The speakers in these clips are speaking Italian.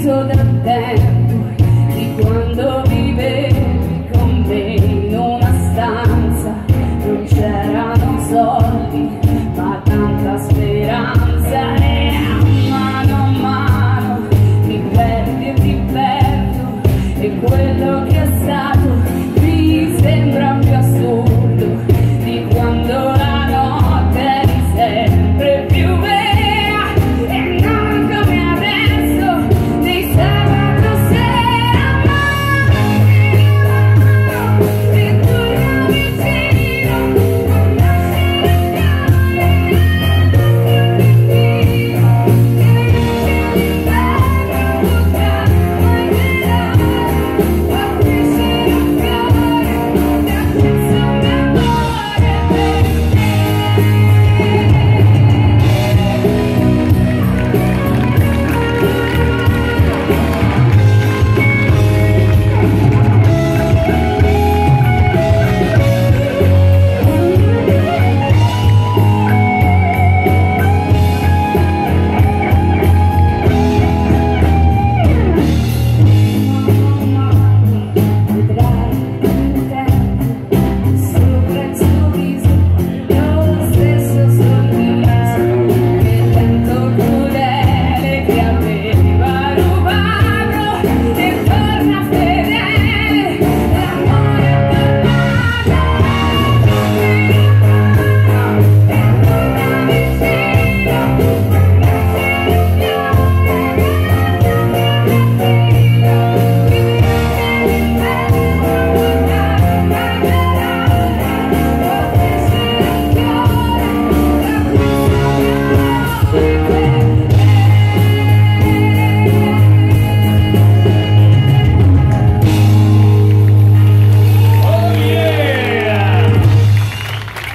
senso del tempo, di quando vivevi con me in una stanza. Non c'erano soldi, ma tanta speranza, e mano a mano mi perdi e ti perdo, e quello che è stato mi sembra più assurdo di quando la notte eri sempre più vera, e non come adesso di sabato sera. Ma e torna vicino, non lasciare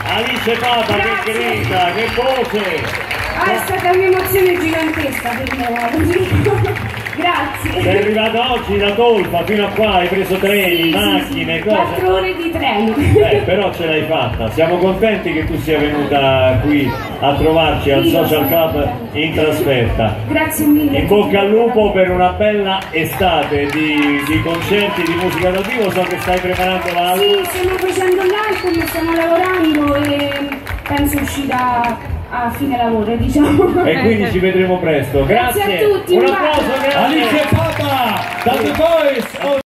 Alice Papa, che grida, che voce! È stata un'emozione gigantesca per me. Grazie. Sei arrivata oggi da Tolfa fino a qua, hai preso treni, macchine, sì. cose. 4 ore di treno. Però ce l'hai fatta. Siamo contenti che tu sia venuta qui a trovarci al Social Club in trasferta. Grazie mille. In bocca al lupo per una bella estate di concerti di musica dal vivo. So che stai preparando l'album. Sì, stiamo facendo l'album, stiamo lavorando e penso uscirà a fine lavoro, diciamo. E quindi ci vedremo presto. Grazie, Grazie a tutti. Un applauso, grazie. Alice Papa, da The Voice.